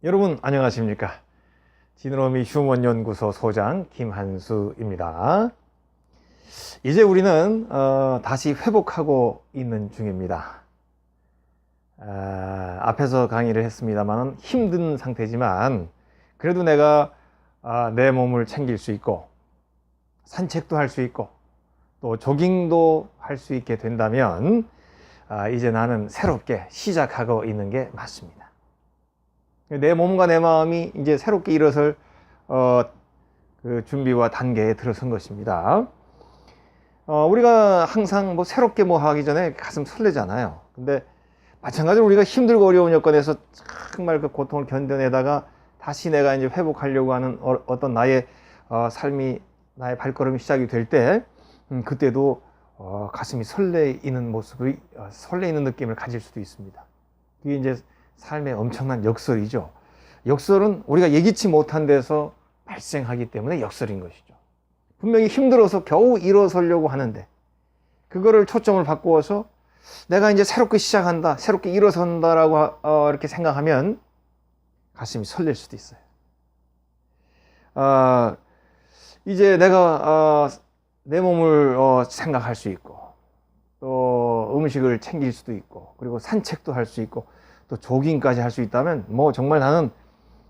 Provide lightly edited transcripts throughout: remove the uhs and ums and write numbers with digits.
여러분 안녕하십니까? 지느러미 휴먼연구소 소장 김한수입니다. 이제 우리는 다시 회복하고 있는 중입니다. 앞에서 강의를 했습니다만 힘든 상태지만 그래도 내가 내 몸을 챙길 수 있고 산책도 할 수 있고 또 조깅도 할 수 있게 된다면 이제 나는 새롭게 시작하고 있는 게 맞습니다. 내 몸과 내 마음이 이제 새롭게 일어설 그 준비와 단계에 들어선 것입니다. 우리가 항상 뭐 새롭게 뭐 하기 전에 가슴 설레잖아요. 근데 마찬가지로 우리가 힘들고 어려운 여건에서 정말 그 고통을 견뎌내다가 다시 내가 이제 회복하려고 하는 어떤 나의 삶이, 나의 발걸음이 시작이 될 때 그때도 가슴이 설레이는 모습이, 설레이는 느낌을 가질 수도 있습니다. 그게 이제 삶의 엄청난 역설이죠. 역설은 우리가 예기치 못한 데서 발생하기 때문에 역설인 것이죠. 분명히 힘들어서 겨우 일어서려고 하는데 그거를 초점을 바꾸어서 내가 이제 새롭게 시작한다, 새롭게 일어선다라고 이렇게 생각하면 가슴이 설렐 수도 있어요. 이제 내가 내 몸을 생각할 수 있고 또 음식을 챙길 수도 있고 그리고 산책도 할 수 있고 또 조깅까지 할 수 있다면 뭐 정말 나는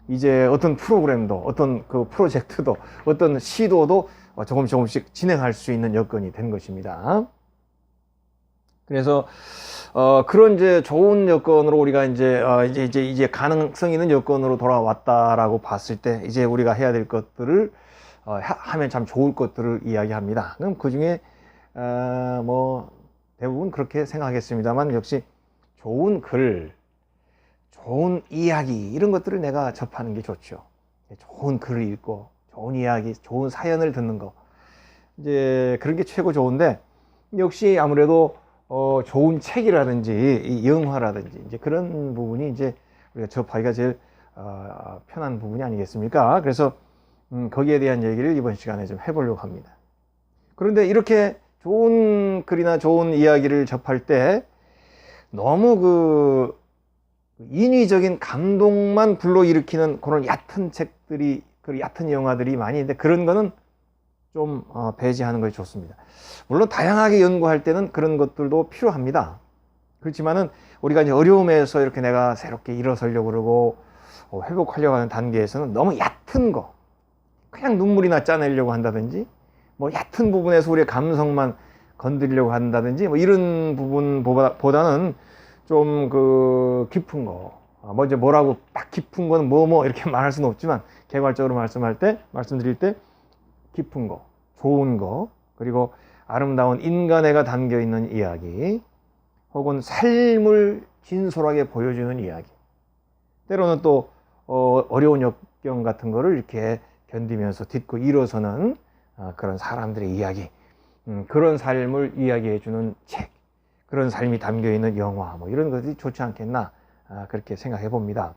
이제 어떤 프로그램도 어떤 그 프로젝트도 어떤 시도도 조금씩 진행할 수 있는 여건이 된 것입니다. 그래서 그런 이제 좋은 여건으로 우리가 이제 가능성 있는 여건으로 돌아왔다라고 봤을 때 이제 우리가 해야 될 것들을 하면 참 좋을 것들을 이야기합니다. 그럼 그 중에 뭐 대부분 그렇게 생각하겠습니다만 역시 좋은 글, 좋은 이야기 이런 것들을 내가 접하는 게 좋죠. 좋은 글을 읽고 좋은 이야기, 좋은 사연을 듣는 거 이제 그런 게 최고 좋은데 역시 아무래도 좋은 책이라든지 영화라든지 이제 그런 부분이 이제 우리가 접하기가 제일 편한 부분이 아니겠습니까? 그래서 거기에 대한 얘기를 이번 시간에 좀 해보려고 합니다. 그런데 이렇게 좋은 글이나 좋은 이야기를 접할 때 너무 그 인위적인 감동만 불러일으키는 그런 얕은 책들이, 그 얕은 영화들이 많이 있는데 그런 거는 좀 배제하는 것이 좋습니다. 물론 다양하게 연구할 때는 그런 것들도 필요합니다. 그렇지만은 우리가 이제 어려움에서 이렇게 내가 새롭게 일어서려고 그러고 회복하려고 하는 단계에서는 너무 얕은 거, 그냥 눈물이나 짜내려고 한다든지 뭐 얕은 부분에서 우리의 감성만 건드리려고 한다든지 뭐 이런 부분보다는 좀 그 깊은 거, 먼저 뭐라고 딱 깊은 거는 뭐 이렇게 말할 수는 없지만 개괄적으로 말씀드릴 때 깊은 거, 좋은 거, 그리고 아름다운 인간애가 담겨 있는 이야기, 혹은 삶을 진솔하게 보여주는 이야기, 때로는 또 어려운 역경 같은 거를 이렇게 견디면서 딛고 일어서는 그런 사람들의 이야기, 그런 삶을 이야기해 주는 책, 그런 삶이 담겨있는 영화 뭐 이런 것들이 좋지 않겠나 그렇게 생각해 봅니다.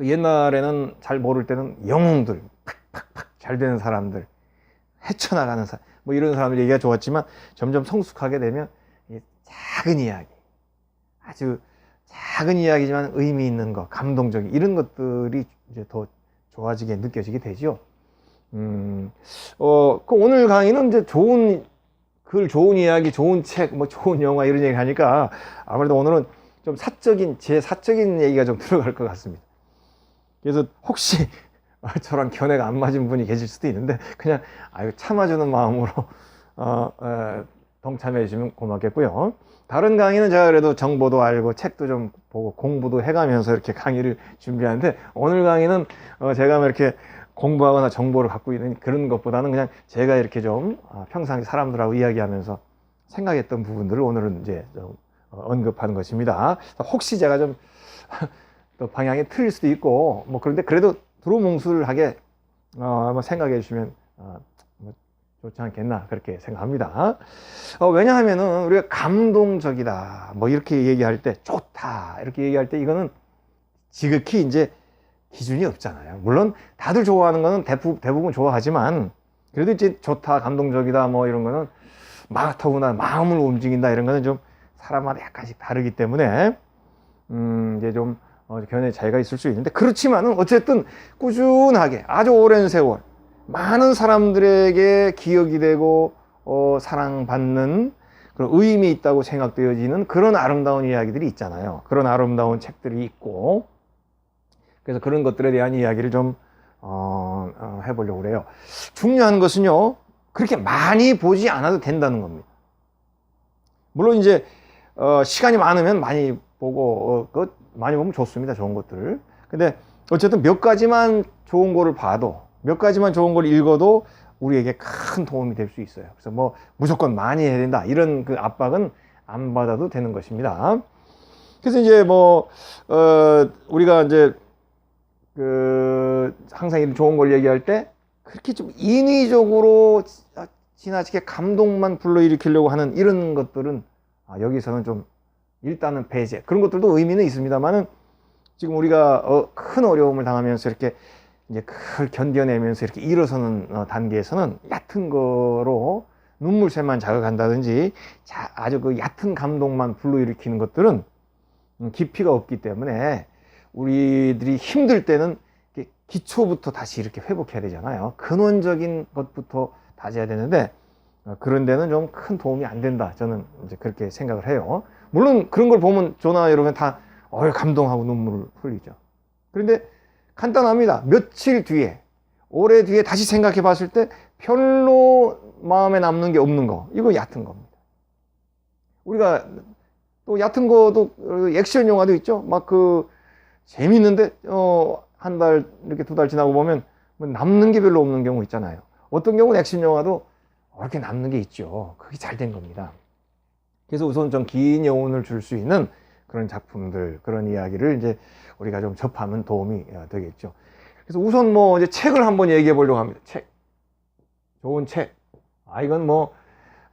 옛날에는 잘 모를 때는 영웅들, 팍팍팍 잘 되는 사람들, 헤쳐나가는 사람 뭐 이런 사람들 얘기가 좋았지만 점점 성숙하게 되면 작은 이야기, 아주 작은 이야기지만 의미 있는 거, 감동적인 이런 것들이 이제 더 좋아지게 느껴지게 되죠. 그 오늘 강의는 이제 좋은 글, 좋은 이야기, 좋은 책, 뭐 좋은 영화 이런 얘기 하니까 아무래도 오늘은 좀 제 사적인 얘기가 좀 들어갈 것 같습니다. 그래서 혹시 저랑 견해가 안 맞은 분이 계실 수도 있는데 그냥 참아주는 마음으로 동참해 주시면 고맙겠고요. 다른 강의는 제가 그래도 정보도 알고 책도 좀 보고 공부도 해가면서 이렇게 강의를 준비하는데 오늘 강의는 제가 이렇게 공부하거나 정보를 갖고 있는 그런 것보다는 그냥 제가 이렇게 좀 평상시 사람들하고 이야기하면서 생각했던 부분들을 오늘은 이제 좀 언급하는 것입니다. 혹시 제가 좀 또 방향이 틀릴 수도 있고 뭐 그런데 그래도 두루뭉술하게 한번 생각해 주시면 뭐 좋지 않겠나 그렇게 생각합니다. 왜냐하면은 우리가 감동적이다 뭐 이렇게 얘기할 때 좋다 이렇게 얘기할 때 이거는 지극히 이제 기준이 없잖아요. 물론 다들 좋아하는 거는 대부분 좋아하지만 그래도 이제 좋다, 감동적이다 뭐 이런 거는 더구나 마음을 움직인다 이런 거는 좀 사람마다 약간씩 다르기 때문에 이제 좀 견해 차이가 있을 수 있는데, 그렇지만은 어쨌든 꾸준하게 아주 오랜 세월 많은 사람들에게 기억이 되고 사랑받는 그런 의미 있다고 생각되어지는 그런 아름다운 이야기들이 있잖아요. 그런 아름다운 책들이 있고, 그래서 그런 것들에 대한 이야기를 좀 해보려고 그래요. 중요한 것은요, 그렇게 많이 보지 않아도 된다는 겁니다. 물론 이제 시간이 많으면 많이 보고 많이 보면 좋습니다. 좋은 것들을. 근데 어쨌든 몇 가지만 좋은 거를 봐도, 몇 가지만 좋은 걸 읽어도 우리에게 큰 도움이 될 수 있어요. 그래서 뭐 무조건 많이 해야 된다, 이런 그 압박은 안 받아도 되는 것입니다. 그래서 이제 뭐 우리가 이제 항상 이런 좋은 걸 얘기할 때 그렇게 좀 인위적으로 지나치게 감동만 불러일으키려고 하는 이런 것들은 여기서는 좀 일단은 배제. 그런 것들도 의미는 있습니다만은, 지금 우리가 큰 어려움을 당하면서 이렇게 이제 그걸 견뎌내면서 이렇게 일어서는 단계에서는 얕은 거로 눈물샘만 자극한다든지 아주 그 얕은 감동만 불러일으키는 것들은 깊이가 없기 때문에 우리들이 힘들 때는 기초부터 다시 이렇게 회복해야 되잖아요. 근원적인 것부터 다져야 되는데, 그런 데는 좀 큰 도움이 안 된다, 저는 이제 그렇게 생각을 해요. 물론 그런 걸 보면 저나 여러분 다 감동하고 눈물을 흘리죠. 그런데 간단합니다. 며칠 뒤에, 오래 뒤에 다시 생각해 봤을 때 별로 마음에 남는 게 없는 거, 이거 얕은 겁니다. 우리가 또 얕은 거도 액션 영화도 있죠. 막 재밌는데 한 달 이렇게 2달 지나고 보면 뭐 남는 게 별로 없는 경우 있잖아요. 어떤 경우는 액션 영화도 이렇게 남는 게 있죠. 그게 잘 된 겁니다. 그래서 우선 좀 긴 여운을 줄 수 있는 그런 작품들, 그런 이야기를 이제 우리가 좀 접하면 도움이 되겠죠. 그래서 우선 뭐 이제 책을 한번 얘기해 보려고 합니다. 책. 좋은 책. 이건 뭐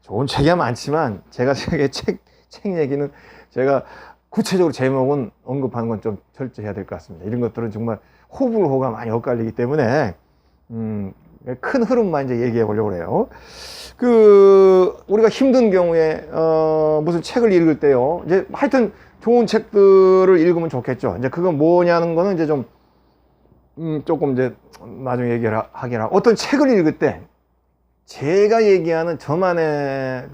좋은 책이야 많지만, 제가 책 얘기는 제가 구체적으로 제목은 언급하는 건 좀 철저해야 될 것 같습니다. 이런 것들은 정말 호불호가 많이 엇갈리기 때문에 큰 흐름만 이제 얘기해 보려고 해요. 우리가 힘든 경우에 무슨 책을 읽을 때요, 이제 하여튼 좋은 책들을 읽으면 좋겠죠. 이제 그건 뭐냐는 거는 이제 좀 조금 이제 나중에 얘기를 하긴 하고, 어떤 책을 읽을 때 제가 얘기하는 저만의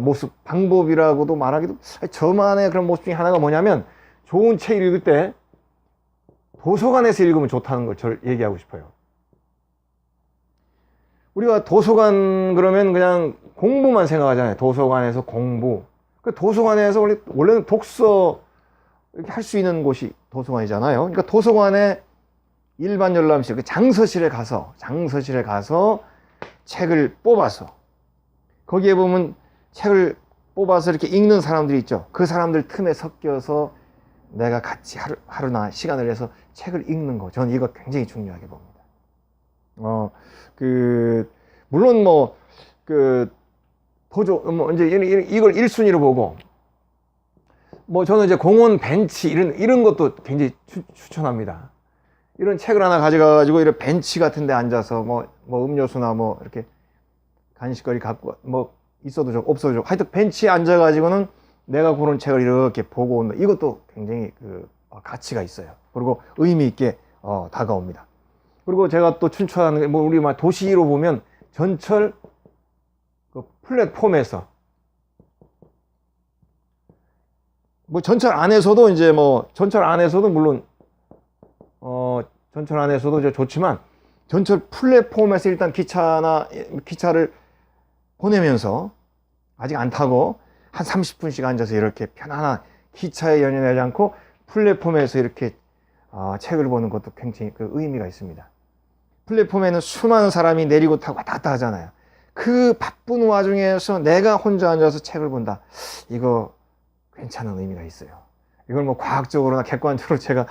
모습, 방법이라고도 말하기도, 저만의 그런 모습 중에 하나가 뭐냐면, 좋은 책 읽을 때 도서관에서 읽으면 좋다는 걸 저를 얘기하고 싶어요. 우리가 도서관 그러면 그냥 공부만 생각하잖아요. 도서관에서 공부. 도서관에서 원래는 독서 이렇게 할 수 있는 곳이 도서관이잖아요. 그러니까 도서관에 일반 열람실, 장서실에 가서 책을 뽑아서, 거기에 보면 책을 뽑아서 이렇게 읽는 사람들이 있죠. 그 사람들 틈에 섞여서 내가 같이 하루나 시간을 내서 책을 읽는 거, 저는 이거 굉장히 중요하게 봅니다. 물론 이제 이걸 1순위로 보고, 저는 이제 공원 벤치, 이런 것도 굉장히 추천합니다. 이런 책을 하나 가져가가지고, 이런 벤치 같은 데 앉아서, 음료수나 이렇게 간식거리 갖고, 있어도 좋고, 없어도 좋고, 하여튼 벤치에 앉아가지고는 내가 고른 책을 이렇게 보고 온다. 이것도 굉장히 가치가 있어요. 그리고 의미 있게 다가옵니다. 그리고 제가 또 추천하는 게, 우리 도시로 보면 전철 플랫폼에서, 전철 안에서도 이제 전철 안에서도 물론 전철 안에서도 이제 좋지만, 전철 플랫폼에서 일단 기차를 보내면서, 아직 안 타고 한 30분씩 앉아서 이렇게 편안한, 기차에 연연하지 않고 플랫폼에서 이렇게 책을 보는 것도 굉장히 의미가 있습니다. 플랫폼에는 수많은 사람이 내리고 타고 왔다 갔다 하잖아요. 그 바쁜 와중에서 내가 혼자 앉아서 책을 본다. 이거 괜찮은 의미가 있어요. 이걸 과학적으로나 객관적으로 제가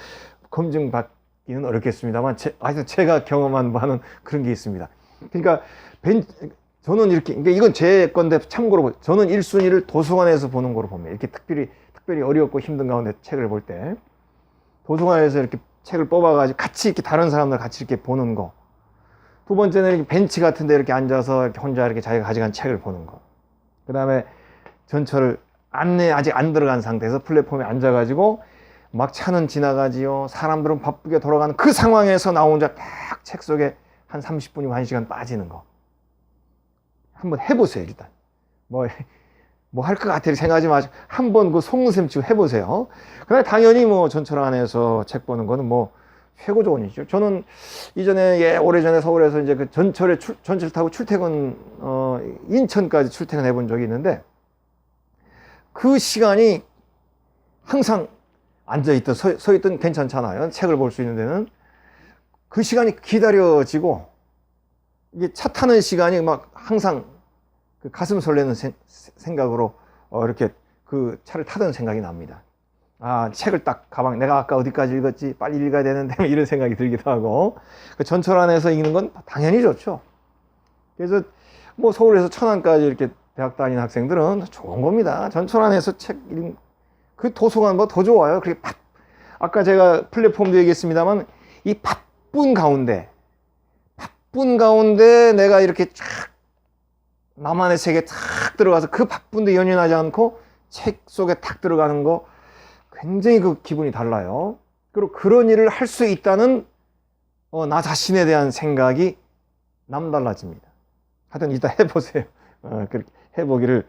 검증받기는 어렵겠습니다만, 하여튼 제가 경험한 바는 그런 게 있습니다. 그러니까 저는 이렇게, 이건 제 건데 참고로, 저는 1순위를 도서관에서 보는 거로 봅니다. 이렇게 특별히 어렵고 힘든 가운데 책을 볼 때 도서관에서 이렇게 책을 뽑아가지고 같이 이렇게 다른 사람들 같이 이렇게 보는 거. 두 번째는 이렇게 벤치 같은 데 이렇게 앉아서 이렇게 혼자 이렇게 자기가 가져간 책을 보는 거. 그 다음에 전철을 아직 안 들어간 상태에서 플랫폼에 앉아가지고 막 차는 지나가지요. 사람들은 바쁘게 돌아가는 그 상황에서 나 혼자 딱 책 속에 한 30분이고 1시간 빠지는 거. 한번 해보세요, 일단. 뭐 할 것 같아 생각하지 마시고 한번 그 속눈썹 치고 해보세요. 그다음에 당연히 뭐 전철 안에서 책 보는 거는 뭐 최고 좋은 일이죠. 저는 이전에 오래전에 서울에서 이제 그 전철 타고 출퇴근 인천까지 출퇴근해 본 적이 있는데 그 시간이 항상 앉아있던 서있던 괜찮잖아요. 책을 볼 수 있는 데는 그 시간이 기다려지고 이게 차 타는 시간이 막 항상 그 가슴 설레는 생각으로 이렇게 그 차를 타던 생각이 납니다. 아, 책을 딱 가방, 내가 아까 어디까지 읽었지? 빨리 읽어야 되는데 이런 생각이 들기도 하고 그 전철 안에서 읽는 건 당연히 좋죠. 그래서 뭐 서울에서 천안까지 이렇게 대학 다니는 학생들은 좋은 겁니다. 전철 안에서 책 읽는 그 도서관보다 더 좋아요. 그렇게 아까 제가 플랫폼도 얘기했습니다만 이 바쁜 가운데 내가 이렇게 쫙 나만의 세계에 탁 들어가서 그 바쁜데 연연하지 않고 책 속에 탁 들어가는 거 굉장히 그 기분이 달라요. 그리고 그런 일을 할 수 있다는 나 자신에 대한 생각이 남달라집니다. 하여튼 이따 해보세요. 그렇게 해보기를.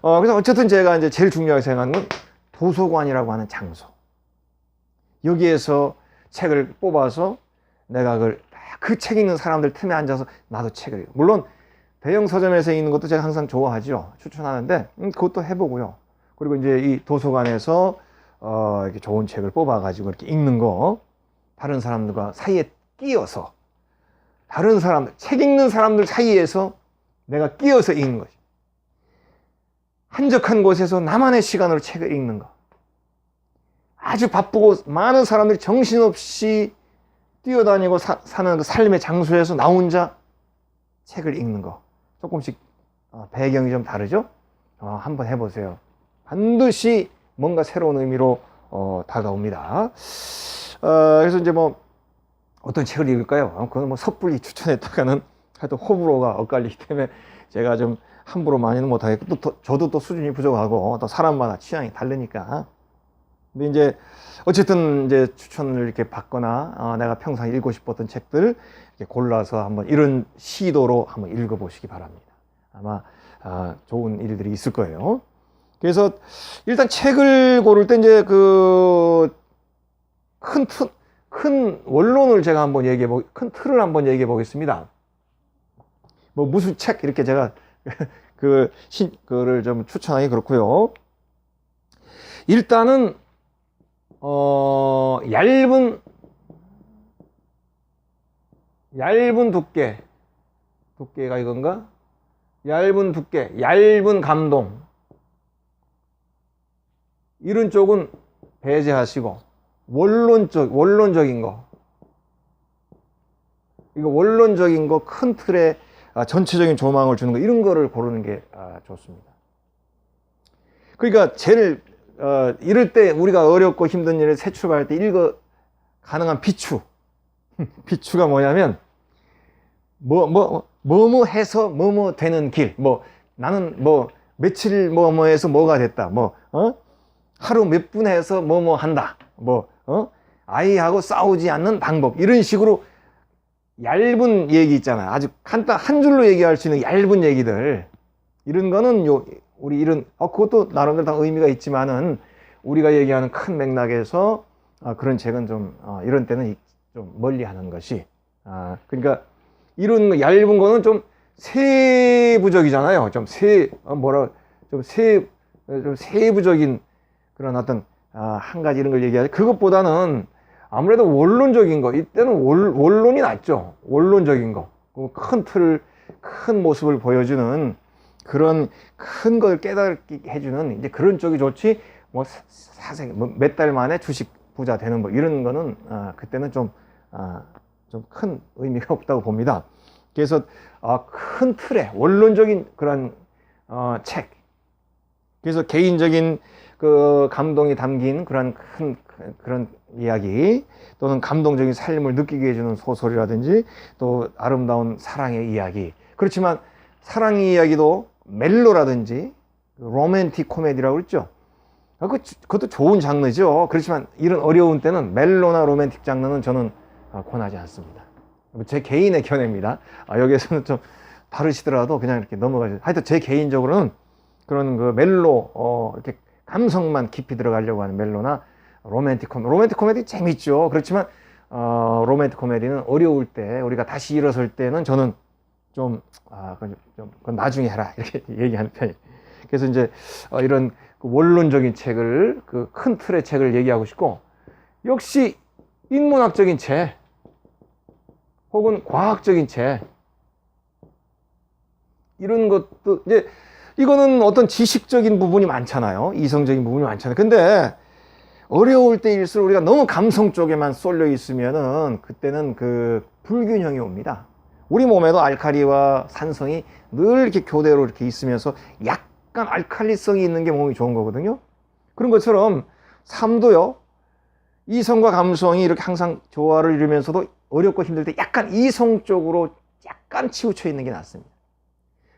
그래서 어쨌든 제가 이제 제일 중요하게 생각하는 건 도서관이라고 하는 장소. 여기에서 책을 뽑아서 내가 그 책 읽는 사람들 틈에 앉아서 나도 책을 읽어. 물론 대형 서점에서 읽는 것도 제가 항상 좋아하죠. 추천하는데 그것도 해보고요. 그리고 이제 이 도서관에서 이렇게 좋은 책을 뽑아가지고 이렇게 읽는 거, 다른 사람들과 사이에 끼어서 다른 사람들, 책 읽는 사람들 사이에서 내가 끼어서 읽는 것이. 한적한 곳에서 나만의 시간으로 책을 읽는 거. 아주 바쁘고 많은 사람들이 정신없이 뛰어다니고 사는 그 삶의 장소에서 나 혼자 책을 읽는 거. 조금씩 배경이 좀 다르죠? 한번 해보세요. 반드시 뭔가 새로운 의미로 다가옵니다. 그래서 이제 뭐 어떤 책을 읽을까요? 그건 뭐 섣불리 추천했다가는 하여튼 호불호가 엇갈리기 때문에 제가 좀 함부로 많이는 못하겠고 저도 또 수준이 부족하고 또 사람마다 취향이 다르니까. 근데 이제 어쨌든 이제 추천을 이렇게 받거나 내가 평소에 읽고 싶었던 책들 이렇게 골라서 한번 이런 시도로 한번 읽어보시기 바랍니다. 아마 좋은 일들이 있을 거예요. 그래서 일단 책을 고를 때 이제 그 큰 원론을 제가 한번 큰 틀을 한번 얘기해 보겠습니다. 뭐 무슨 책 이렇게 제가 그를 좀 추천하기 그렇고요. 일단은 얇은 두께가 이건가? 얇은 두께, 얇은 감동 이런 쪽은 배제하시고 원론적인 거, 이거 원론적인 거 큰 틀에 전체적인 조망을 주는 거 이런 거를 고르는 게 좋습니다. 그러니까 제일 이럴 때 우리가 어렵고 힘든 일을 새 출발할 때 가능한 비추가 뭐냐면 뭐뭐 해서 뭐뭐 되는 길, 나는 며칠 뭐뭐해서 뭐가 됐다, 하루 몇 분 해서 뭐뭐 한다, 아이하고 싸우지 않는 방법 이런 식으로 얇은 얘기 있잖아요. 아주 한 줄로 얘기할 수 있는 얇은 얘기들 이런 거는 우리 이런 그것도 나름대로 다 의미가 있지만은 우리가 얘기하는 큰 맥락에서 그런 책은 좀 이런 때는 좀 멀리하는 것이 그러니까 이런 얇은 거는 좀 세부적이잖아요. 좀 세부적인 그런 어떤 한 가지 이런 걸 얘기하죠. 그것보다는 아무래도 원론적인 거, 이때는 원론이 낫죠. 원론적인 거, 큰 틀, 큰 모습을 보여주는 그런 큰 걸 깨닫게 해주는 이제 그런 쪽이 좋지. 몇 달 만에 주식 부자 되는 이런 거는 그때는 좀 큰 의미가 없다고 봅니다. 그래서 큰 틀의 원론적인 그런 책. 그래서 개인적인 그 감동이 담긴 그런 그런 이야기 또는 감동적인 삶을 느끼게 해주는 소설이라든지 또 아름다운 사랑의 이야기. 그렇지만 사랑 이야기도 멜로라든지 로맨틱 코미디라고 그랬죠. 그것도 좋은 장르죠. 그렇지만 이런 어려운 때는 멜로나 로맨틱 장르는 저는 권하지 않습니다. 제 개인의 견해입니다. 여기에서는 좀 다르시더라도 그냥 이렇게 넘어가죠. 하여튼 제 개인적으로는 그런 그 멜로, 이렇게 감성만 깊이 들어가려고 하는 멜로나 로맨틱 코미디 재밌죠. 그렇지만 로맨틱 코미디는 어려울 때, 우리가 다시 일어설 때는 저는 그건 나중에 해라 이렇게 얘기하는 편이에요. 그래서 이제 이런 그 원론적인 책을, 그 큰 틀의 책을 얘기하고 싶고, 역시 인문학적인 책 혹은 과학적인 책, 이런 것도 이제 이거는 어떤 지식적인 부분이 많잖아요. 이성적인 부분이 많잖아요. 근데 어려울 때일수록 우리가 너무 감성 쪽에만 쏠려 있으면은 그때는 그 불균형이 옵니다. 우리 몸에도 알칼리와 산성이 늘 이렇게 교대로 이렇게 있으면서 약간 알칼리성이 있는 게 몸이 좋은 거거든요. 그런 것처럼 삶도요, 이성과 감성이 이렇게 항상 조화를 이루면서도 어렵고 힘들 때 약간 이성 쪽으로 약간 치우쳐 있는 게 낫습니다.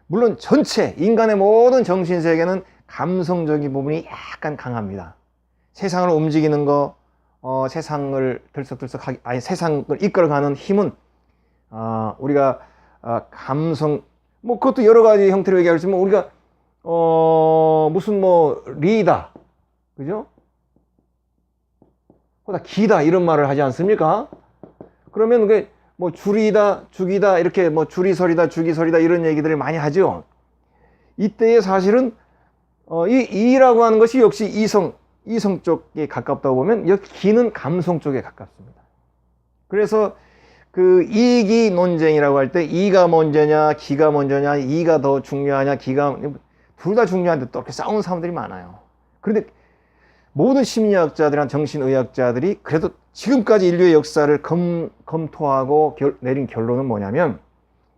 물론 전체 인간의 모든 정신세계는 감성적인 부분이 약간 강합니다. 세상을 움직이는 거, 세상을 들썩들썩하게, 세상을 이끌어가는 힘은 우리가 감성, 뭐 그것도 여러 가지 형태로 얘기하지만 우리가 무슨 뭐 리다, 그죠? 보다 기다 이런 말을 하지 않습니까? 그러면 그게 뭐 줄이다, 죽이다 이렇게 뭐 줄이설이다, 죽이설이다 이런 얘기들을 많이 하죠. 이때에 사실은 이라고 하는 것이 역시 이성 쪽에 가깝다고 보면 여기 기는 감성 쪽에 가깝습니다. 그래서 그 이기 논쟁이라고 할 때 이가 먼저냐 기가 먼저냐, 이가 더 중요하냐 기가, 둘 다 중요한데 또 이렇게 싸우는 사람들이 많아요. 그런데 모든 심리학자들이나 정신의학자들이 그래도 지금까지 인류의 역사를 검토하고 내린 결론은 뭐냐면,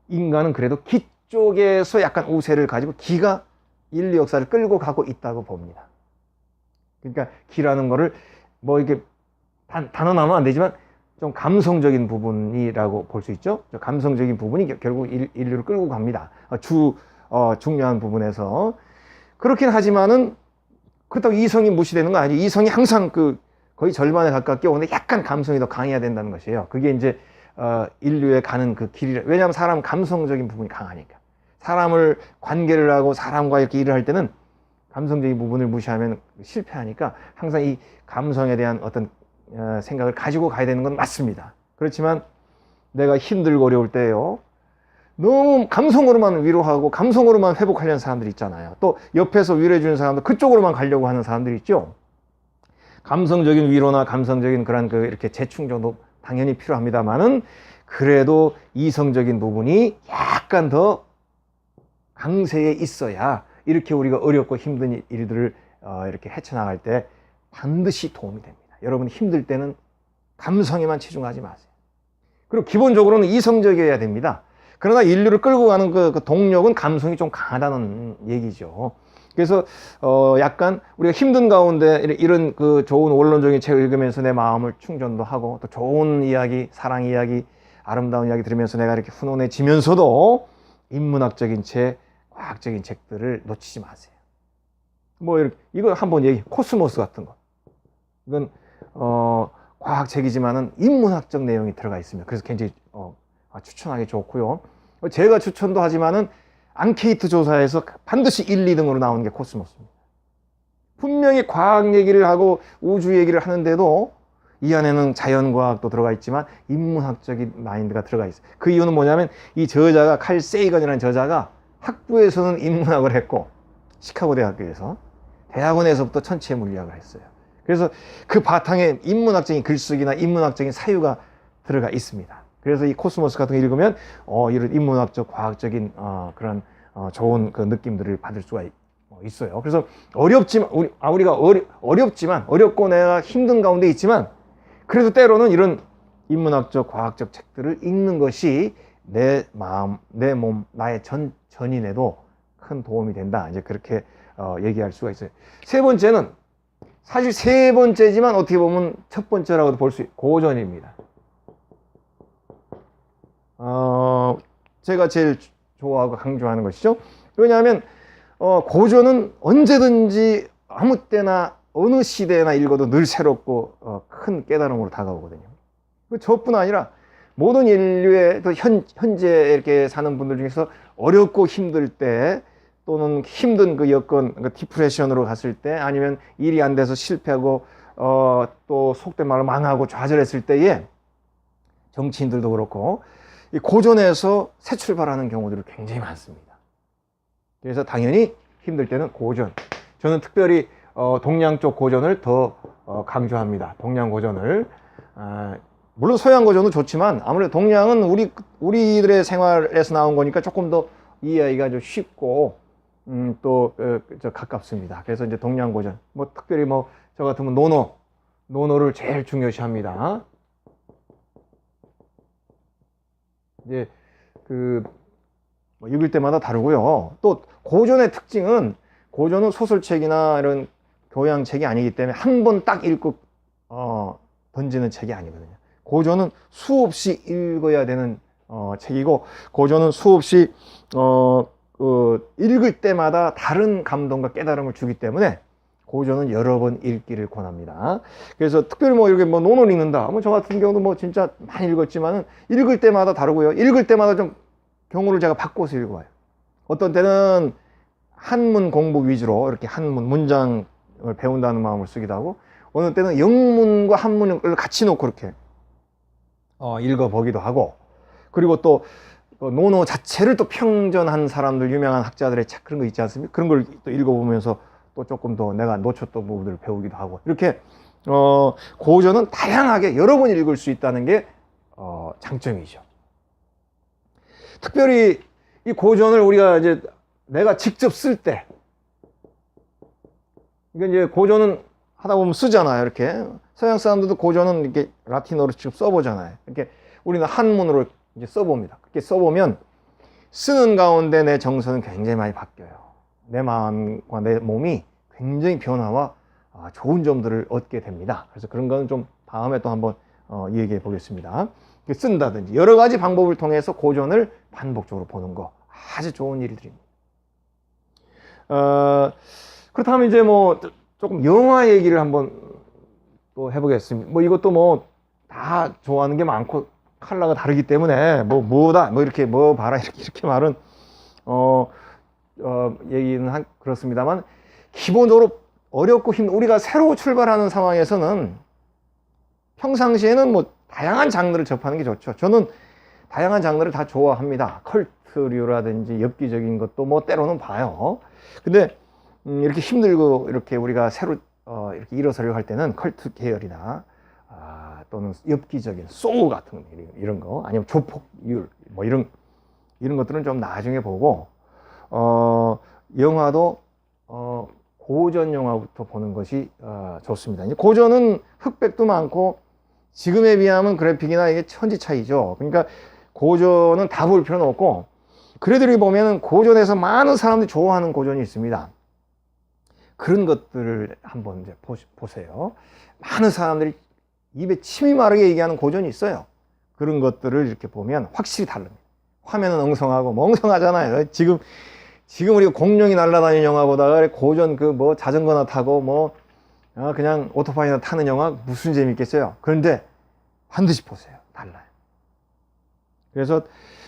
인간은 그래도 기 쪽에서 약간 우세를 가지고 기가 인류 역사를 끌고 가고 있다고 봅니다. 그러니까 기라는 거를 뭐 이렇게 단어 나오면 안 되지만 좀 감성적인 부분이라고 볼 수 있죠. 감성적인 부분이 결국 인류를 끌고 갑니다. 중요한 부분에서. 그렇긴 하지만은 그렇다고 이성이 무시되는 거 아니죠. 이성이 항상 거의 절반에 가깝게 오는데 약간 감성이 더 강해야 된다는 것이에요. 그게 이제 인류에 가는 그 길이라. 왜냐하면 사람은 감성적인 부분이 강하니까. 사람을 관계를 하고 사람과 이렇게 일을 할 때는 감성적인 부분을 무시하면 실패하니까 항상 이 감성에 대한 어떤 생각을 가지고 가야 되는 건 맞습니다. 그렇지만 내가 힘들고 어려울 때요, 너무 감성으로만 위로하고 감성으로만 회복하려는 사람들이 있잖아요. 또 옆에서 위로해 주는 사람도 그쪽으로만 가려고 하는 사람들이 있죠. 감성적인 위로나 감성적인 그런 이렇게 재충전도 당연히 필요합니다만은, 그래도 이성적인 부분이 약간 더 강세에 있어야 이렇게 우리가 어렵고 힘든 일들을 이렇게 헤쳐나갈 때 반드시 도움이 됩니다. 여러분 힘들 때는 감성에만 치중하지 마세요. 그리고 기본적으로는 이성적이어야 됩니다. 그러나 인류를 끌고 가는 그 동력은 감성이 좀 강하다는 얘기죠. 그래서 약간 우리가 힘든 가운데 이런 그 좋은 원론적인 책을 읽으면서 내 마음을 충전도 하고, 또 좋은 이야기, 사랑 이야기, 아름다운 이야기 들으면서 내가 이렇게 훈훈해지면서도 인문학적인 책, 과학적인 책들을 놓치지 마세요. 뭐 이거 한번 코스모스 같은 거, 이건 과학책이지만은 인문학적 내용이 들어가 있습니다. 그래서 굉장히 추천하기 좋고요. 제가 추천도 하지만은 앙케이트 조사에서 반드시 1, 2등으로 나오는 게 코스모스입니다. 분명히 과학 얘기를 하고 우주 얘기를 하는데도 이 안에는 자연과학도 들어가 있지만 인문학적인 마인드가 들어가 있어요. 그 이유는 뭐냐면 이 저자가 칼 세이건이라는 저자가 학부에서는 인문학을 했고 시카고 대학교에서, 대학원에서부터 천체 물리학을 했어요. 그래서 그 바탕에 인문학적인 글쓰기나 인문학적인 사유가 들어가 있습니다. 그래서 이 코스모스 같은 거 읽으면 이런 인문학적, 과학적인 그런 좋은 그 느낌들을 받을 수가 있어요. 그래서 어렵지만 우리가 어렵지만, 어렵고 내가 힘든 가운데 있지만, 그래도 때로는 이런 인문학적, 과학적 책들을 읽는 것이 내 마음, 내 몸, 나의 전인에도 큰 도움이 된다. 이제 그렇게 얘기할 수가 있어요. 세 번째는 사실 세 번째지만 어떻게 보면 첫 번째라고도 볼 수 있고 고전입니다. 제가 제일 좋아하고 강조하는 것이죠. 왜냐하면 고전은 언제든지 아무 때나 어느 시대나 읽어도 늘 새롭고 큰 깨달음으로 다가오거든요. 저뿐 아니라 모든 인류의 또 현재 이렇게 사는 분들 중에서 어렵고 힘들 때 또는 힘든 그 여건, 그 디프레션으로 갔을 때 아니면 일이 안 돼서 실패하고 또 속된 말로 망하고 좌절했을 때에 정치인들도 그렇고 이 고전에서 새 출발하는 경우들이 굉장히 많습니다. 그래서 당연히 힘들 때는 고전. 저는 특별히 동양 쪽 고전을 더 강조합니다. 동양 고전을. 물론 서양 고전도 좋지만 아무래도 동양은 우리들의 생활에서 나온 거니까 조금 더 이해하기가 좀 쉽고 또 가깝습니다. 그래서 이제 동양 고전. 뭐 특별히 뭐 저 같으면 노노를 제일 중요시합니다. 이제 뭐 읽을 때마다 다르고요. 또 고전의 특징은 고전은 소설책이나 이런 교양책이 아니기 때문에 한 번 딱 읽고 던지는 책이 아니거든요. 고전은 수없이 읽어야 되는 책이고 고전은 수없이 읽을 때마다 다른 감동과 깨달음을 주기 때문에 고전은 여러 번 읽기를 권합니다. 그래서 특별히 뭐 이렇게 뭐 논어를 읽는다. 뭐 저 같은 경우도 뭐 진짜 많이 읽었지만은 읽을 때마다 다르고요. 읽을 때마다 좀 경우를 제가 바꿔서 읽어요. 어떤 때는 한문 공부 위주로 이렇게 한문 문장을 배운다는 마음을 쓰기도 하고 어느 때는 영문과 한문을 같이 놓고 이렇게 읽어보기도 하고 그리고 또 논어 자체를 또 평전한 사람들 유명한 학자들의 책 그런 거 있지 않습니까? 그런 걸 또 읽어보면서 또 조금 더 내가 놓쳤던 부분들을 배우기도 하고 이렇게 고전은 다양하게 여러 번 읽을 수 있다는 게 장점이죠. 특별히 이 고전을 우리가 이제 내가 직접 쓸 때 이게 이제 고전은 하다 보면 쓰잖아요. 이렇게 서양 사람들도 고전은 이렇게 라틴어로 직접 써보잖아요. 이렇게 우리는 한문으로 이제 써봅니다. 그렇게 써보면 쓰는 가운데 내 정서는 굉장히 많이 바뀌어요. 내 마음과 내 몸이 굉장히 변화와 좋은 점들을 얻게 됩니다. 그래서 그런 거는 좀 다음에 또 한번 얘기해 보겠습니다. 쓴다든지 여러 가지 방법을 통해서 고전을 반복적으로 보는 거 아주 좋은 일들입니다. 그렇다면 이제 뭐 조금 영화 얘기를 한번 또 해보겠습니다. 뭐 이것도 뭐 다 좋아하는 게 많고 컬러가 다르기 때문에 뭐다 이렇게 뭐 봐라 이렇게 말은 얘기는 그렇습니다만 기본적으로 어렵고 우리가 새로 출발하는 상황에서는 평상시에는 뭐 다양한 장르를 접하는 게 좋죠. 저는 다양한 장르를 다 좋아합니다. 컬트류라든지 엽기적인 것도 뭐 때로는 봐요. 근데 이렇게 힘들고 이렇게 우리가 새로 이렇게 일어서려고 할 때는 컬트 계열이나 또는 엽기적인 소울 같은 이런 거 아니면 조폭율 뭐 이런 것들은 좀 나중에 보고 영화도 고전 영화부터 보는 것이 좋습니다. 이제 고전은 흑백도 많고 지금에 비하면 그래픽이나 이게 천지 차이죠. 그러니까 고전은 다 볼 필요는 없고 그래도 보면은 고전에서 많은 사람들이 좋아하는 고전이 있습니다. 그런 것들을 한번 이제 보세요. 많은 사람들이 입에 침이 마르게 얘기하는 고전이 있어요. 그런 것들을 이렇게 보면 확실히 다릅니다. 화면은 엉성하고 멍성하잖아요. 지금 우리가 공룡이 날아다니는 영화 보다가 고전 뭐 자전거나 타고 그냥 오토바이나 타는 영화 무슨 재미있겠어요. 그런데 반드시 보세요. 달라요. 그래서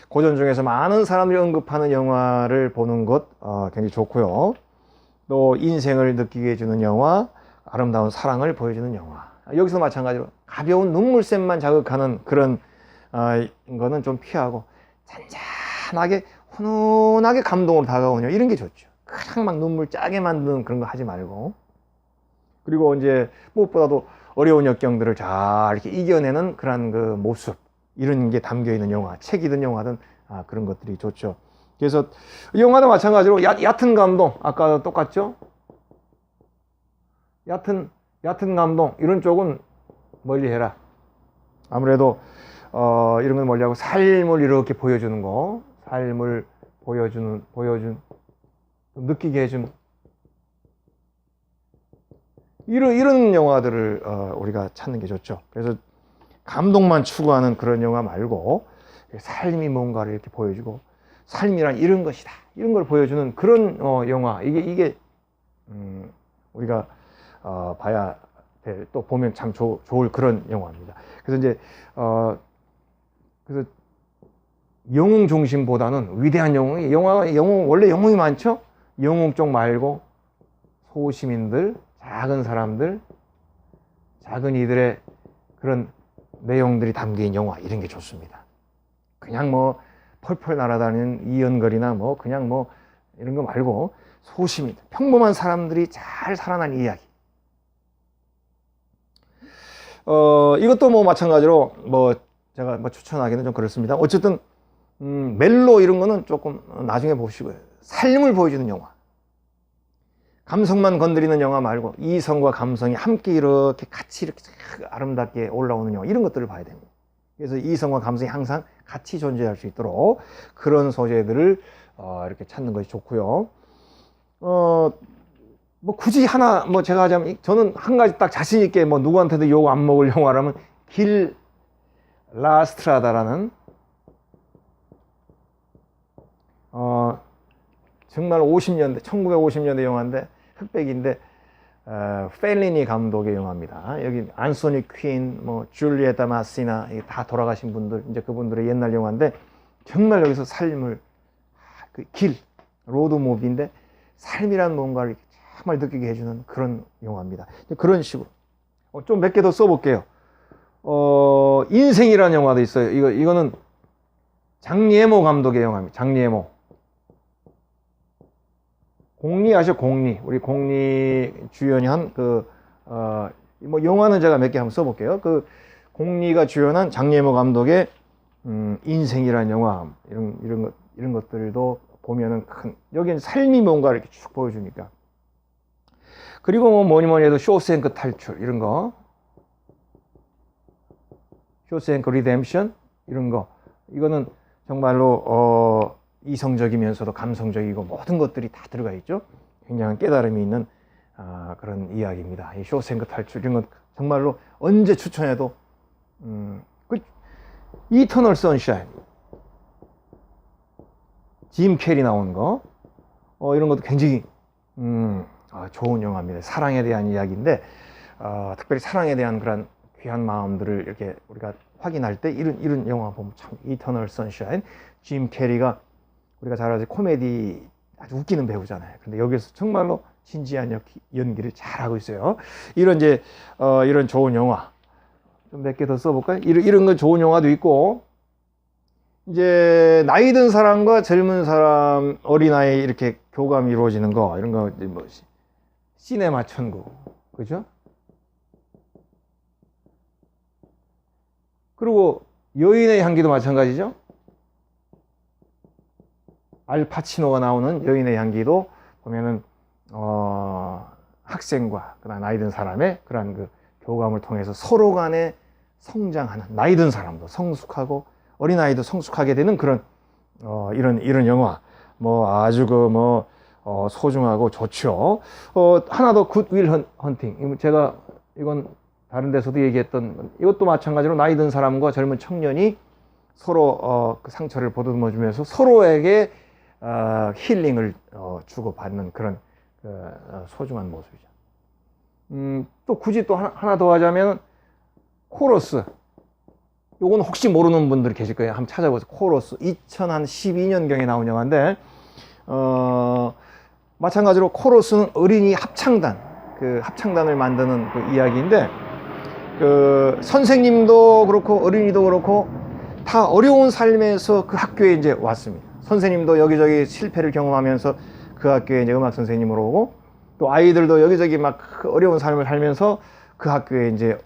고전 중에서 많은 사람들이 언급하는 영화를 보는 것 굉장히 좋고요. 또 인생을 느끼게 해주는 영화, 아름다운 사랑을 보여주는 영화. 여기서 마찬가지로 가벼운 눈물샘만 자극하는 그런 거는 좀 피하고 잔잔하게 훈훈하게 감동으로 다가오냐 이런 게 좋죠. 그냥 막 눈물 짜게 만드는 그런 거 하지 말고 그리고 이제 무엇보다도 어려운 역경들을 잘 이렇게 이겨내는 그런 그 모습 이런 게 담겨 있는 영화, 책이든 영화든 그런 것들이 좋죠. 그래서 영화도 마찬가지로 얕은 감동 아까 똑같죠. 얕은 감동 이런 쪽은 멀리해라. 아무래도 이런 건 멀리하고 삶을 이렇게 보여주는 거, 삶을 보여준 느끼게 해준 이런 영화들을 우리가 찾는 게 좋죠. 그래서 감동만 추구하는 그런 영화 말고 삶이 뭔가를 이렇게 보여주고 삶이란 이런 것이다 이런 걸 보여주는 그런 영화 이게 우리가 봐야 돼. 또 보면 참 좋을 그런 영화입니다. 그래서 이제 그래서 영웅 중심보다는 위대한 영웅 원래 영웅이 많죠. 영웅 쪽 말고 소시민들, 작은 사람들, 작은 이들의 그런 내용들이 담긴 영화, 이런 게 좋습니다. 그냥 뭐 펄펄 날아다니는 이연걸이나 뭐 그냥 뭐 이런 거 말고 소시민들, 평범한 사람들이 잘 살아난 이야기. 이것도 뭐 마찬가지로 뭐 제가 뭐 추천하기는 좀 그렇습니다. 어쨌든 멜로 이런 거는 조금 나중에 보시고요. 삶을 보여주는 영화, 감성만 건드리는 영화 말고 이성과 감성이 함께 이렇게 같이 이렇게 아름답게 올라오는 영화, 이런 것들을 봐야 됩니다. 그래서 이성과 감성이 항상 같이 존재할 수 있도록 그런 소재들을 이렇게 찾는 것이 좋고요. 뭐 굳이 하나 뭐 제가 하자면 저는 한 가지 딱 자신 있게 뭐 누구한테도 욕 안 먹을 영화라면 길 라스트라다라는 정말 50년대 1950년대 영화인데 흑백인데 펠리니 감독의 영화입니다. 여기 안소니 퀸, 뭐 줄리에타 마시나 다 돌아가신 분들, 이제 그분들의 옛날 영화인데 정말 여기서 삶을 그 길 로드 무비인데 삶이란 뭔가를 정말 느끼게 해주는 그런 영화입니다. 그런 식으로 좀 몇 개 더 써볼게요. 인생이라는 영화도 있어요. 이거는 장리에모 감독의 영화입니다. 장리에모. 공리 아시죠? 공리. 우리 공리 주연이 한 뭐 영화는 제가 몇 개 한번 써볼게요. 그 공리가 주연한 장리에모 감독의 인생이라는 영화, 이런 것들도 보면은 여기는 삶이 뭔가 이렇게 쭉 보여주니까. 그리고 뭐 뭐니 해도 쇼생크 탈출 이런 거, 쇼생크 리뎀션 이런 거, 이거는 정말로 이성적이면서도 감성적이고 모든 것들이 다 들어가 있죠. 굉장한 깨달음이 있는 그런 이야기입니다. 이 쇼생크 탈출 이런 건 정말로 언제 추천해도 이터널 선샤인, 짐 캐리 나온 거, 이런 것도 굉장히 좋은 영화입니다. 사랑에 대한 이야기인데 특별히 사랑에 대한 그런 귀한 마음들을 이렇게 우리가 확인할 때 이런 영화 보면 참, 이터널 선샤인, 짐 캐리가 우리가 잘 알죠. 코미디 아주 웃기는 배우잖아요. 근데 여기서 정말로 진지한 연기를 잘하고 있어요. 이런 좋은 영화 좀 몇 개 더 써볼까요? 이런 거 좋은 영화도 있고, 이제 나이 든 사람과 젊은 사람, 어린아이 이렇게 교감이 이루어지는 거, 이런 거 뭐 시네마 천국, 그죠? 그리고 여인의 향기도 마찬가지죠. 알파치노가 나오는 여인의 향기도 보면은 학생과 그다음 나이 든 사람의 그런 그 교감을 통해서 서로 간에 성장하는, 나이 든 사람도 성숙하고 어린아이도 성숙하게 되는 그런 이런 영화, 뭐 아주 소중하고 좋죠. 하나 더, 굿 윌 헌팅. 제가 이건 다른 데서도 얘기했던, 이것도 마찬가지로 나이 든 사람과 젊은 청년이 서로 그 상처를 보듬어 주면서 서로에게 힐링을 주고받는 그런 소중한 모습이죠. 또 굳이 또 하나 더 하자면 코러스. 요건 혹시 모르는 분들이 계실 거예요. 한번 찾아보세요. 코러스. 2012년경에 나온 영화인데 마찬가지로 코러스는 어린이 합창단, 그 합창단을 만드는 그 이야기인데, 그 선생님도 그렇고 어린이도 그렇고 다 어려운 삶에서 그 학교에 이제 왔습니다. 선생님도 여기저기 실패를 경험하면서 그 학교에 이제 음악 선생님으로 오고, 또 아이들도 여기저기 막 어려운 삶을 살면서 그 학교에 이제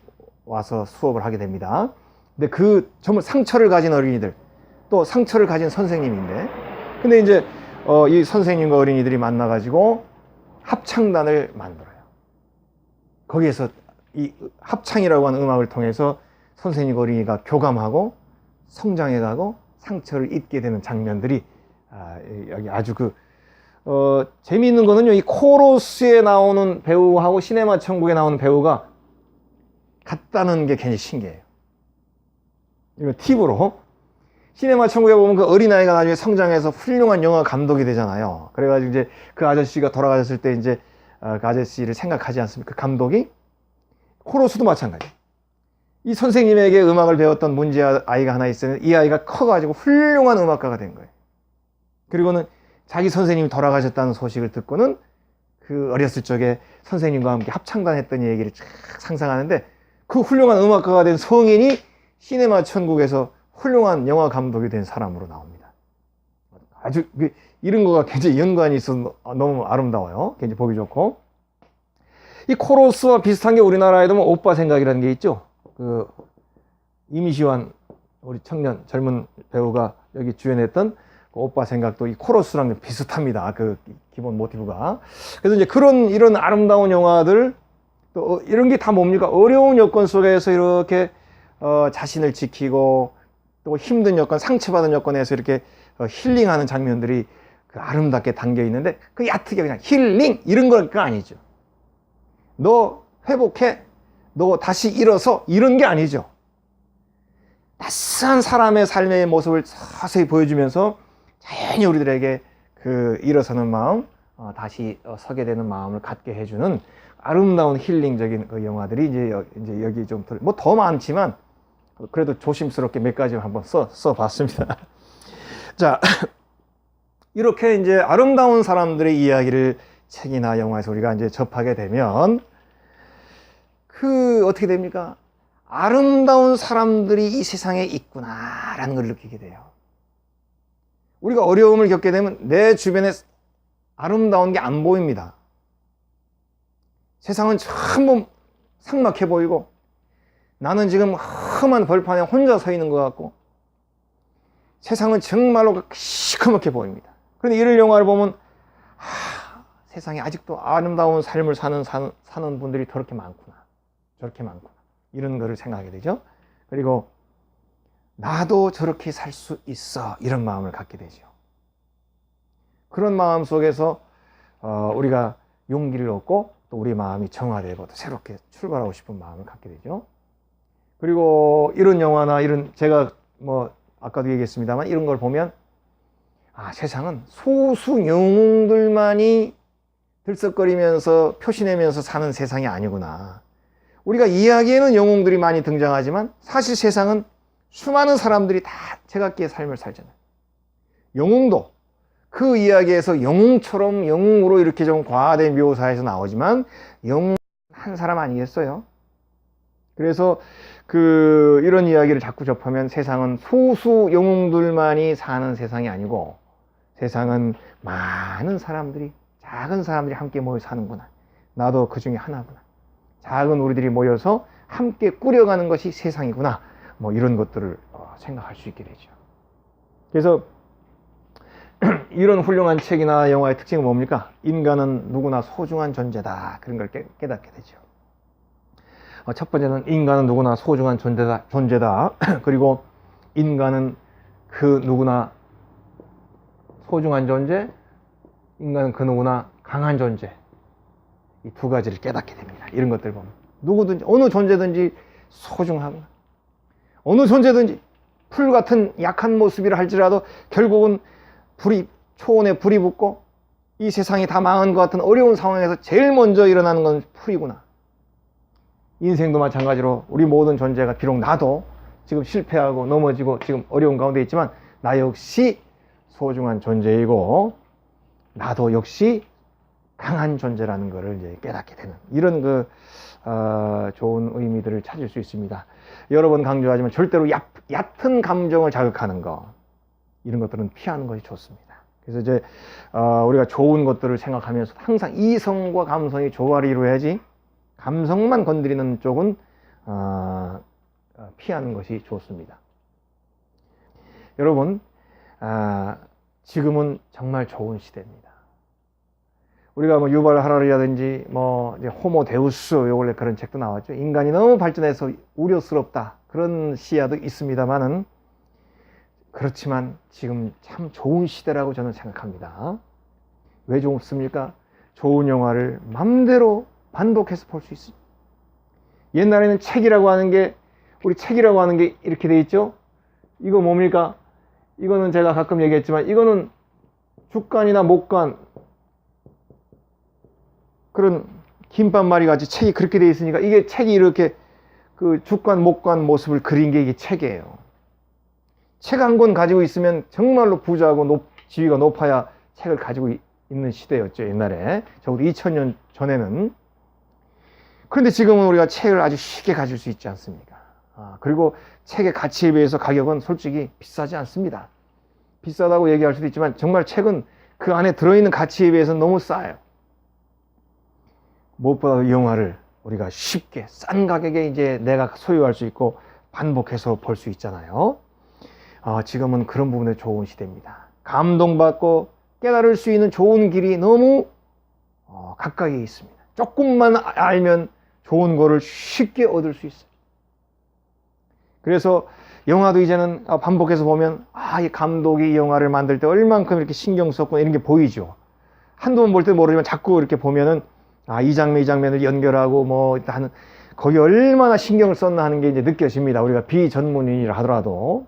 와서 수업을 하게 됩니다. 근데 그 정말 상처를 가진 어린이들, 또 상처를 가진 선생님인데, 근데 이제 이 선생님과 어린이들이 만나가지고 합창단을 만들어요. 거기에서 이 합창이라고 하는 음악을 통해서 선생님과 어린이가 교감하고 성장해가고 상처를 잊게 되는 장면들이 여기 아주 재미있는 거는요, 이 코러스에 나오는 배우하고 시네마 천국에 나오는 배우가 같다는 게 굉장히 신기해요. 이거 팁으로, 시네마 천국에 보면 그 어린아이가 나중에 성장해서 훌륭한 영화 감독이 되잖아요. 그래가지고 이제 그 아저씨가 돌아가셨을 때 이제 그 아저씨를 생각하지 않습니까? 그 감독이. 코러스도 마찬가지. 이 선생님에게 음악을 배웠던 문제 아이가 하나 있어요. 이 아이가 커가지고 훌륭한 음악가가 된 거예요. 그리고는 자기 선생님이 돌아가셨다는 소식을 듣고는 그 어렸을 적에 선생님과 함께 합창단 했던 얘기를 쫙 상상하는데, 그 훌륭한 음악가가 된 성인이 시네마 천국에서 훌륭한 영화 감독이 된 사람으로 나옵니다. 아주 이런 거가 굉장히 연관이 있어서 너무 아름다워요. 굉장히 보기 좋고. 이 코러스와 비슷한 게 우리나라에도 뭐 오빠 생각이라는 게 있죠. 그 이미시완 우리 청년 젊은 배우가 여기 주연했던 그 오빠 생각도 이 코러스랑 비슷합니다. 그 기본 모티브가. 그래서 이제 이런 아름다운 영화들, 또 이런 게 다 뭡니까? 어려운 여건 속에서 이렇게 자신을 지키고, 또 힘든 여건, 상처받은 여건에서 이렇게 힐링하는 장면들이 그 아름답게 담겨 있는데, 그 얕게 그냥 힐링 이런 거가 아니죠. 너 회복해, 너 다시 일어서, 이런 게 아니죠. 낯선 사람의 삶의 모습을 서서히 보여주면서 자연히 우리들에게 그 일어서는 마음, 다시 서게 되는 마음을 갖게 해주는 아름다운 힐링적인 그 영화들이 이제 여기 좀 뭐 더 많지만 그래도 조심스럽게 몇 가지 한번 써봤습니다. 자, 이렇게 이제 아름다운 사람들의 이야기를 책이나 영화에서 우리가 이제 접하게 되면 어떻게 됩니까? 아름다운 사람들이 이 세상에 있구나라는 걸 느끼게 돼요. 우리가 어려움을 겪게 되면 내 주변에 아름다운 게 안 보입니다. 세상은 전부 삭막해 보이고, 나는 지금 험한 벌판에 혼자 서 있는 것 같고, 세상은 정말로 시커멓게 보입니다. 그런데 이런 영화를 보면 세상에 아직도 아름다운 삶을 사는 분들이 저렇게 많구나, 저렇게 많구나, 이런 거를 생각하게 되죠. 그리고 나도 저렇게 살 수 있어, 이런 마음을 갖게 되죠. 그런 마음 속에서 우리가 용기를 얻고, 또 우리 마음이 정화되고 또 새롭게 출발하고 싶은 마음을 갖게 되죠. 그리고 이런 영화나 제가 뭐 아까도 얘기했습니다만, 이런 걸 보면 세상은 소수 영웅들만이 들썩거리면서 표시내면서 사는 세상이 아니구나. 우리가 이야기에는 영웅들이 많이 등장하지만 사실 세상은 수많은 사람들이 다 제각기의 삶을 살잖아요. 영웅도 그 이야기에서 영웅처럼 영웅으로 이렇게 좀 과하된 묘사에서 나오지만 영웅 한 사람 아니겠어요? 그래서 이런 이야기를 자꾸 접하면 세상은 소수 영웅들만이 사는 세상이 아니고, 세상은 많은 사람들이, 작은 사람들이 함께 모여 사는구나. 나도 그 중에 하나구나. 작은 우리들이 모여서 함께 꾸려가는 것이 세상이구나. 뭐 이런 것들을 생각할 수 있게 되죠. 그래서 이런 훌륭한 책이나 영화의 특징은 뭡니까? 인간은 누구나 소중한 존재다. 그런 걸 깨닫게 되죠. 첫 번째는 인간은 누구나 소중한 존재다. 그리고 인간은 그 누구나 소중한 존재, 인간은 그 누구나 강한 존재. 이 두 가지를 깨닫게 됩니다. 이런 것들 보면 누구든지, 어느 존재든지 소중하구나. 어느 존재든지 풀 같은 약한 모습이라 할지라도 결국은 초원에 불이 붙고 이 세상이 다 망한 것 같은 어려운 상황에서 제일 먼저 일어나는 건 풀이구나. 인생도 마찬가지로 우리 모든 존재가, 비록 나도 지금 실패하고 넘어지고 지금 어려운 가운데 있지만 나 역시 소중한 존재이고, 나도 역시 강한 존재라는 것을 이제 깨닫게 되는 이런 좋은 의미들을 찾을 수 있습니다. 여러 번 강조하지만 절대로 얕은 감정을 자극하는 거, 이런 것들은 피하는 것이 좋습니다. 그래서 이제 우리가 좋은 것들을 생각하면서 항상 이성과 감성이 조화를 이루어야지, 감성만 건드리는 쪽은 피하는 것이 좋습니다. 여러분, 지금은 정말 좋은 시대입니다. 우리가 뭐 유발 하라리라든지 뭐 이제 호모 데우스, 원래 그런 책도 나왔죠. 인간이 너무 발전해서 우려스럽다, 그런 시야도 있습니다만은, 그렇지만 지금 참 좋은 시대라고 저는 생각합니다. 왜 좋습니까? 좋은 영화를 맘대로 반복해서 볼 수 있습니다. 옛날에는 책이라고 하는 게, 우리 책이라고 하는 게 이렇게 돼 있죠. 이거 뭡니까? 이거는 제가 가끔 얘기했지만, 이거는 주간이나 목간, 그런 김밥말이 같이 책이 그렇게 돼 있으니까 이게 책이 이렇게 그 죽관 목관 모습을 그린 게 이게 책이에요. 책 한 권 가지고 있으면 정말로 부자고 지위가 높아야 책을 가지고 있는 시대였죠, 옛날에. 적어도 2000년 전에는. 그런데 지금은 우리가 책을 아주 쉽게 가질 수 있지 않습니까? 그리고 책의 가치에 비해서 가격은 솔직히 비싸지 않습니다. 비싸다고 얘기할 수도 있지만 정말 책은 그 안에 들어있는 가치에 비해서는 너무 싸요. 무엇보다도 영화를 우리가 쉽게 싼 가격에 이제 내가 소유할 수 있고 반복해서 볼 수 있잖아요. 지금은 그런 부분에 좋은 시대입니다. 감동받고 깨달을 수 있는 좋은 길이 너무 가까이에 있습니다. 조금만 알면 좋은 거를 쉽게 얻을 수 있어요. 그래서 영화도 이제는 반복해서 보면 이 감독이 이 영화를 만들 때 얼만큼 이렇게 신경 썼구나 이런 게 보이죠. 한두 번 볼 때 모르지만 자꾸 이렇게 보면은 이 장면을 연결하고 뭐 하는 거기 얼마나 신경을 썼나 하는 게 이제 느껴집니다. 우리가 비전문인이라 하더라도.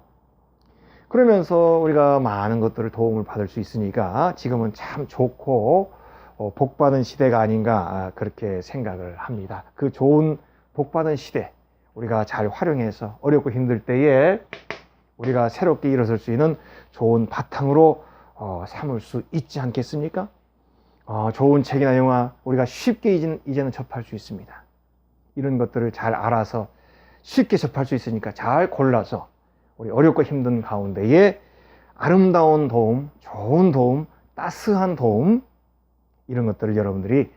그러면서 우리가 많은 것들을 도움을 받을 수 있으니까 지금은 참 좋고 복받은 시대가 아닌가 그렇게 생각을 합니다. 그 좋은 복받은 시대 우리가 잘 활용해서 어렵고 힘들 때에 우리가 새롭게 일어설 수 있는 좋은 바탕으로 삼을 수 있지 않겠습니까? 좋은 책이나 영화 우리가 쉽게 이제는 접할 수 있습니다. 이런 것들을 잘 알아서 쉽게 접할 수 있으니까 잘 골라서 우리 어렵고 힘든 가운데에 아름다운 도움, 좋은 도움, 따스한 도움 이런 것들을 여러분들이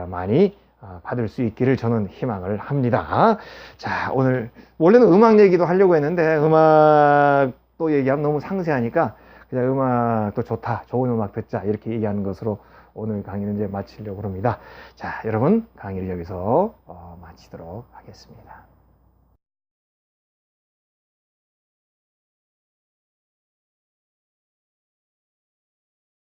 많이 받을 수 있기를 저는 희망을 합니다. 자, 오늘 원래는 음악 얘기도 하려고 했는데 음악도 얘기하면 너무 상세하니까 그냥 음악도 좋다, 좋은 음악 듣자 이렇게 얘기하는 것으로 오늘 강의는 이제 마치려고 합니다. 자, 여러분 강의를 여기서 마치도록 하겠습니다.